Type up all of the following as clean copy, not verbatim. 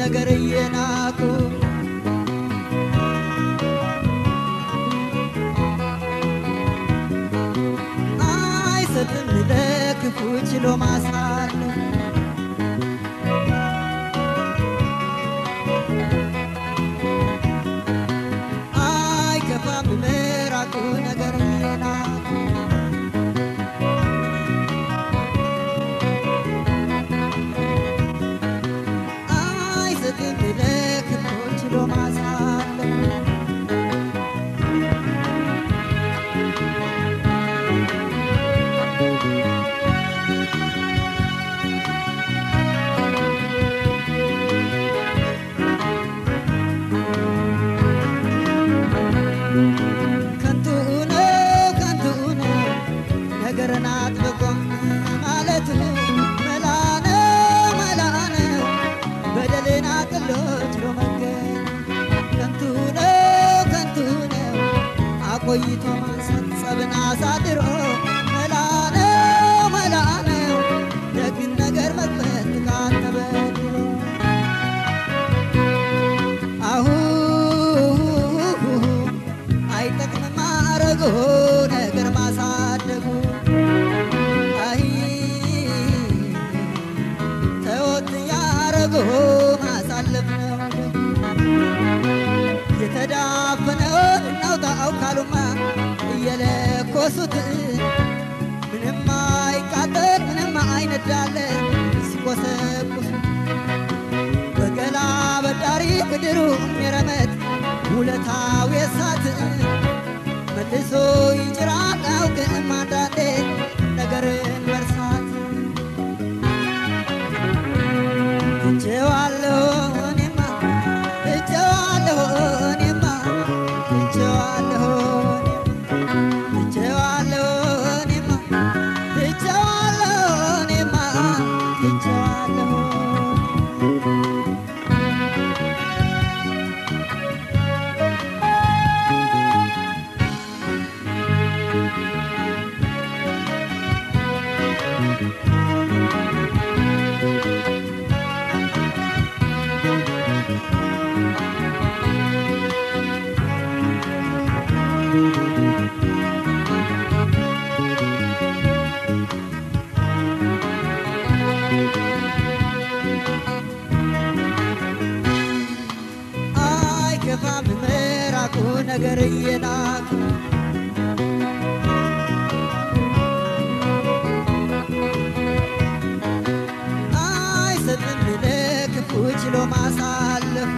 ነገር የናቁ አይሰጥም ለክፉ ችሎ ማሳለፍ አይከፋም መራቁ ነገር የናቁ ቆይቶ ማሰብና ሳድሮ መላነው ደግን ነገር መጥፈት ካተበድሮ አሁ አይጠቅም ማረጉ ነገር ማሳደጉ አይ ተወት ያረጉ ማሳለፍ ነው የተዳፈነው ናውጣው ካሉማ እየለኮሱት ምንም አይቃጠል ምንም አይነዳለ ሲቆሰቁስ በገላ በዳሪ ምድሩ የረመት ውለታው የሳት መልሶ ይጭራል አውቅም አንዳንዴ ነገርን መርሳት እጀዋለሁ አይከፋም መራቁ ነገር የናቁ አይሰጥም ለክፉ ችሎ ማሳለፍ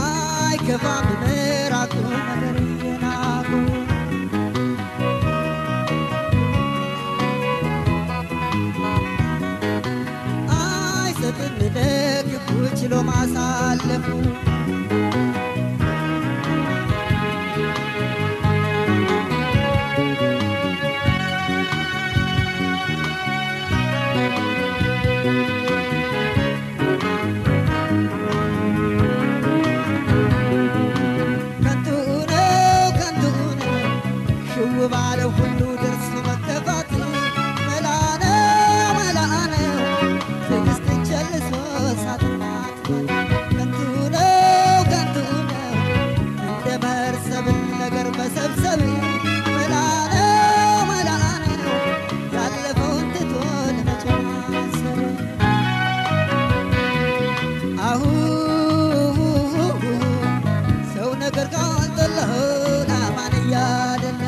አይከፋም መራቁ ነገር የናቁ አይሰጥም ለክፉ ችሎ ማሳለፍ ባለው ሁሉ ደርሶ መከፋት መላነው ትዕግስትን ቸልሶ ሳትናት ከንቱ ነው እንደ መርሰብን ነገር መሰብሰብ መላነው ያለፈውን ትቶ ለመቼ ማሰብ አሁ ሰው ነገር ካልጠላሁ አማን እያደለ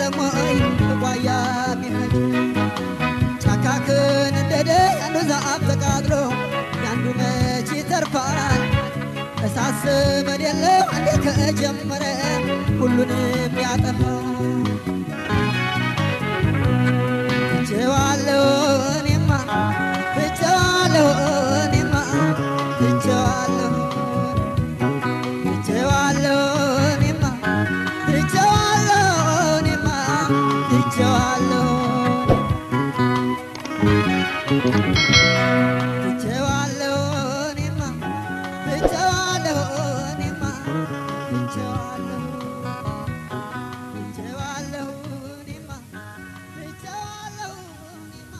የለም ወይ ቋያ ሚፈጅ ጫካክን እንደደ አንዱ ዛፍ ተቃጥሎ ያንዱ መች ይተርፋል እሳት ስመድ የለም አንዴ ከጀመረ ሁሉንም ያጠፋል ትቼዋለሁ እኔማ ትቼዋለሁ እኔማ ትቼዋለሁ ትቼዋለሁ እኔማ ትቼዋለሁ እኔማ ትቼዋለሁ ትቼዋለሁ እኔማ ትቼዋለሁ እኔማ ትቼዋለሁ ትቼዋለሁ እኔማ ትቼዋለሁ እኔማ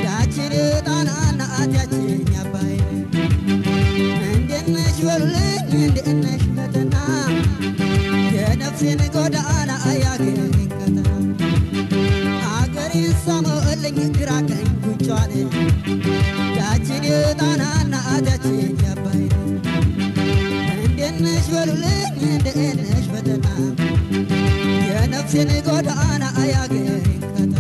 ያችን ጣናና አትያችን ያባይ እንደነሽ በሉልኝ እንደነሽ ፈተና የነፍሴን ጎዳና አያገኝ ከተና አገሬን ሳመልኝ ግራ ቀኝ ጉንጯን ያችን ጣናና አትያችን ያባይ እንደነሽ በሉልኝ እንደነሽ ፈተና የነፍሴን ጎዳና አያገኝ ከተና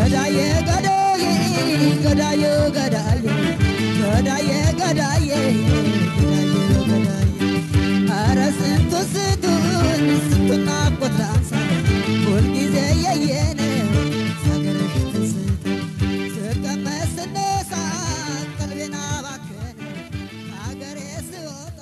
ገዳዬ ገዳዬ ገዳዬ ገዳዬ ገዳዬ ገዳዬ ኧረ ስንቱን ናፍቆት ላንሳ ሁልጊዜ የየነ ሀገርሽ ትዝታ ስቀመጥ ስነሳ ቀልቤን አባከነ ሀገሬ ስወጣ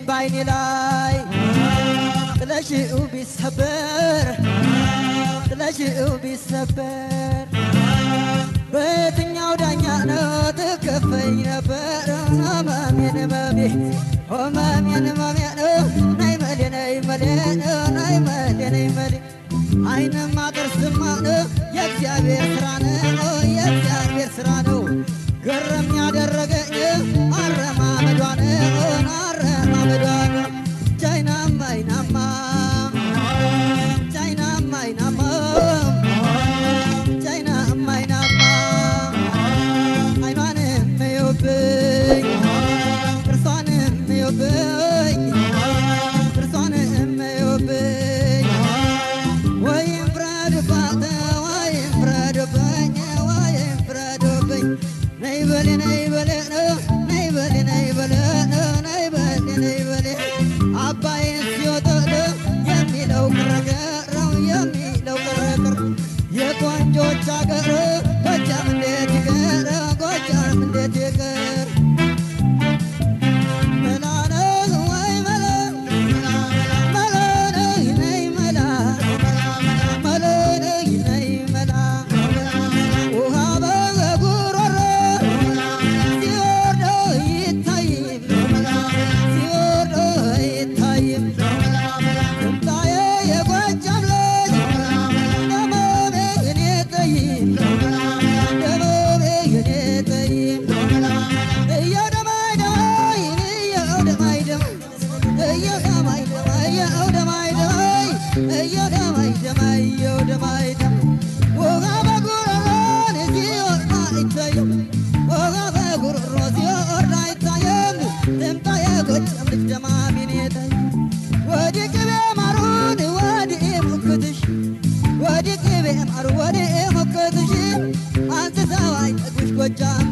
ባይኔ ላይ ጥለሽው ቢሰበር በየትኛው ዳኛ ነው ትከፈኝ ነበር ህመሜን ነይ መሌ ነይ መሌ አይንማ ጥርስማ ነው የእግዚአብሔር ስራ ነው ገረም ያደረገኝ አረማመዷ ቻይናማ አይኗንም እዩብኝ ጥርሷንም እዩብኝ ወይም ፍረዱብኝ ነይ በሌ አባይን ሲወጥል የሚለው ቅርቅር የቆንጆች አገር ጎጃም እንዴት ይቀር መላ ነው ወይ መላ ነይ መላ ውሃ በጉሮሮ ሲወርድ አይታይም ትምጣዬ የጎጃም ልጅ ደመሜ የኔ ጠይም ውሃ በጉሮሮ ሲወርድ አይታይም ትምጣ የጎጃም ልጅ ደማሜን የጠይም ወዲህ ቅቤ ማሩን ወዲህ ሙክትሽ አንስተው አይጠግብሽ ጎጃም